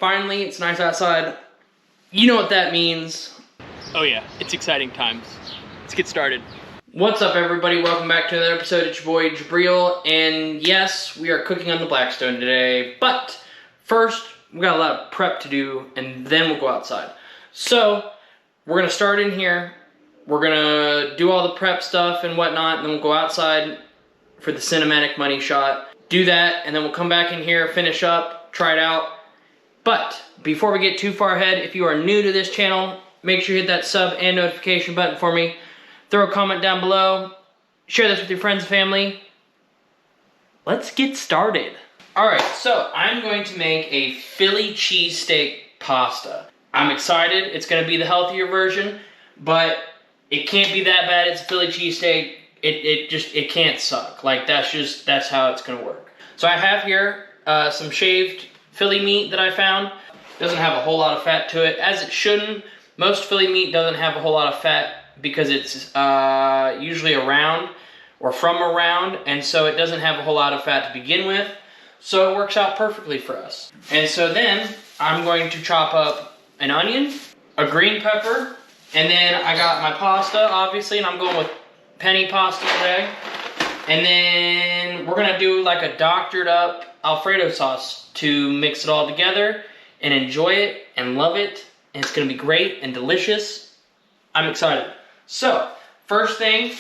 Finally, it's nice outside. You know what that means. Oh yeah, it's exciting times. Let's get started. What's up, everybody? Welcome back to another episode. It's your boy, Jabril, and yes, we are cooking on the Blackstone today, but first, we got a lot of prep to do, and then we'll go outside. So, we're gonna start in here. We're gonna do all the prep stuff and whatnot, and then we'll go outside for the cinematic money shot. Do that, and then we'll come back in here, finish up, try it out. But before we get too far ahead, if you are new to this channel, make sure you hit that sub and notification button for me. Throw a comment down below. Share this with your friends and family. Let's get started. Alright, so I'm going to make a Philly cheesesteak pasta. I'm excited. It's going to be the healthier version, but it can't be that bad. It's a Philly cheesesteak. It can't suck. Like, that's how it's going to work. So I have here some shaved Philly meat that I found. Doesn't have a whole lot of fat to it, as it shouldn't. Most Philly meat doesn't have a whole lot of fat because it's usually around or from around, and so it doesn't have a whole lot of fat to begin with. So it works out perfectly for us. And so then I'm going to chop up an onion, a green pepper, and then I got my pasta, obviously, and I'm going with penny pasta today. And then we're gonna do like a doctored up Alfredo sauce to mix it all together and enjoy it and love it. And it's gonna be great and delicious. I'm excited. So, first thing,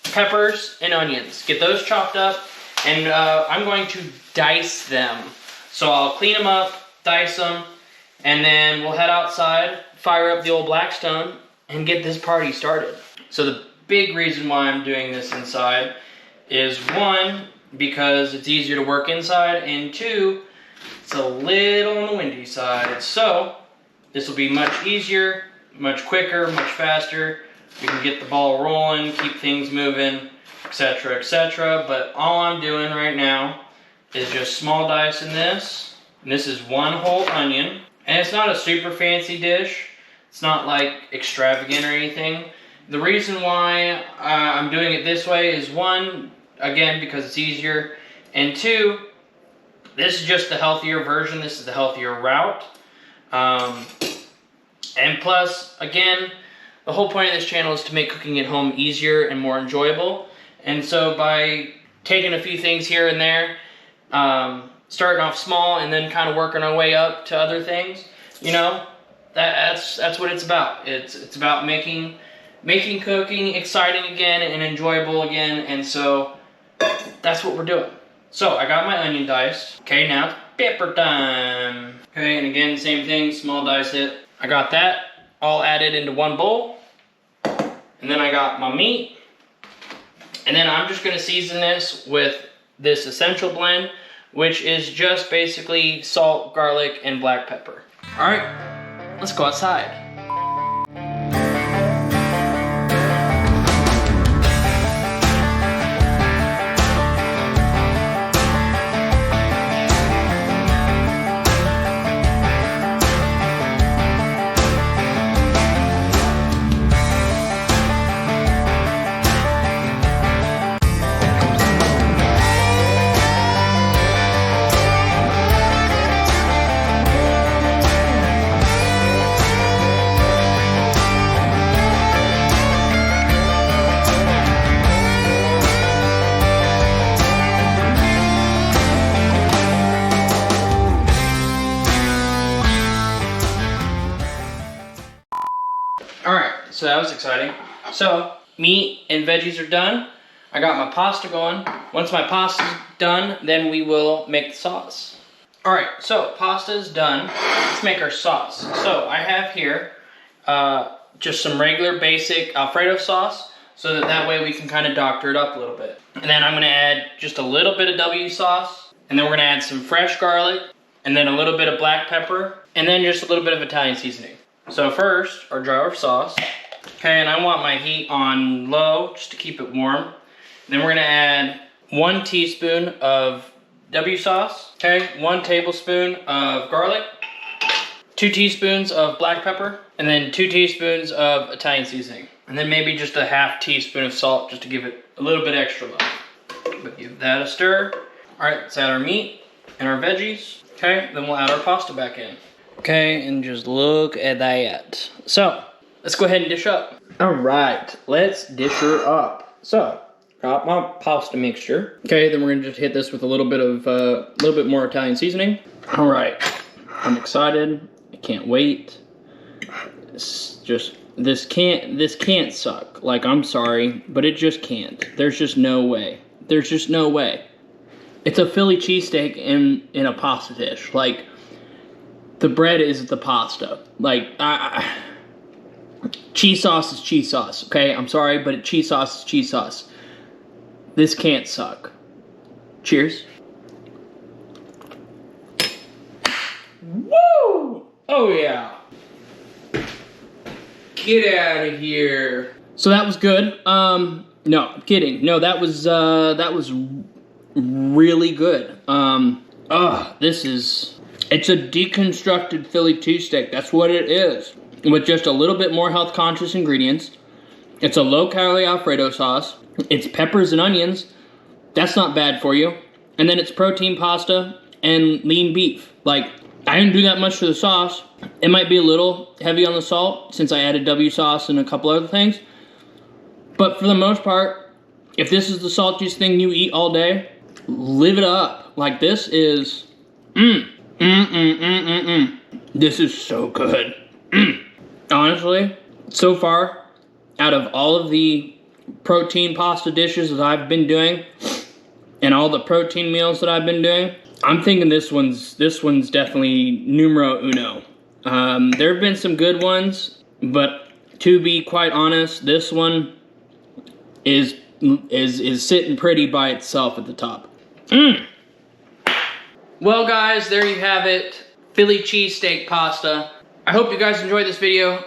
peppers and onions. Get those chopped up, and I'm going to dice them. So I'll clean them up, dice them, and then we'll head outside, fire up the old Blackstone, and get this party started. So the big reason why I'm doing this inside is, one, because it's easier to work inside, and two, it's a little on the windy side. So this will be much easier, much quicker, much faster. We can get the ball rolling, keep things moving, etc., etc. But all I'm doing right now is just small dicing this. And this is one whole onion. And it's not a super fancy dish. It's not like extravagant or anything. The reason why I'm doing it this way is, one, again, because it's easier, and two, this is just the healthier version. This is the healthier route. And plus, again, the whole point of this channel is to make cooking at home easier and more enjoyable. And so by taking a few things here and there, starting off small and then kind of working our way up to other things, you know, that's what it's about. It's about making cooking exciting again and enjoyable again, and so that's what we're doing. So I got my onion diced. Okay, now it's pepper time. Okay, and again, same thing, small dice it. I got that all added into one bowl, and then I got my meat, and then I'm just gonna season this with this essential blend, which is just basically salt, garlic, and black pepper. All right, let's go outside. Alright, so that was exciting. So, meat and veggies are done. I got my pasta going. Once my pasta's done, then we will make the sauce. Alright, so pasta is done. Let's make our sauce. So, I have here just some regular basic Alfredo sauce, so that way we can kind of doctor it up a little bit. And then I'm going to add just a little bit of W sauce, and then we're going to add some fresh garlic, and then a little bit of black pepper, and then just a little bit of Italian seasoning. So first, our jar of sauce. Okay, and I want my heat on low just to keep it warm. Then we're gonna add 1 teaspoon of W sauce. Okay, 1 tablespoon of garlic, 2 teaspoons of black pepper, and then 2 teaspoons of Italian seasoning. And then maybe just a half teaspoon of salt just to give it a little bit extra love. But give that a stir. All right, let's add our meat and our veggies. Okay, then we'll add our pasta back in. Okay, and just look at that. So, let's go ahead and dish up. All right, let's dish her up. So, got my pasta mixture. Okay, then we're gonna just hit this with a little bit more Italian seasoning. All right, I'm excited. I can't wait. This can't suck. Like, I'm sorry, but it just can't. There's just no way. There's just no way. It's a Philly cheesesteak in a pasta dish. Like, the bread is the pasta. Like, cheese sauce is cheese sauce, okay? I'm sorry, but cheese sauce is cheese sauce. This can't suck. Cheers. Woo! Oh, yeah. Get out of here. So that was good. No, I'm kidding. No, that was really good. It's a deconstructed Philly cheesesteak. That's what it is. With just a little bit more health conscious ingredients. It's a low calorie Alfredo sauce. It's peppers and onions. That's not bad for you. And then it's protein pasta and lean beef. Like, I didn't do that much to the sauce. It might be a little heavy on the salt since I added W sauce and a couple other things. But for the most part, if this is the saltiest thing you eat all day, live it up. Like, this is, This is so good. Honestly, so far, out of all of the protein pasta dishes that I've been doing, and all the protein meals that I've been doing, I'm thinking this one's definitely numero uno. There have been some good ones, but to be quite honest, this one is sitting pretty by itself at the top. Well, guys, there you have it. Philly cheesesteak pasta. I hope you guys enjoyed this video.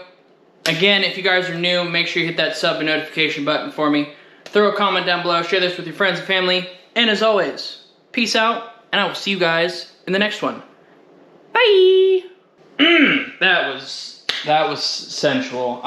Again, if you guys are new, make sure you hit that sub and notification button for me. Throw a comment down below, share this with your friends and family, and as always, peace out, and I will see you guys in the next one. Bye! That was sensual.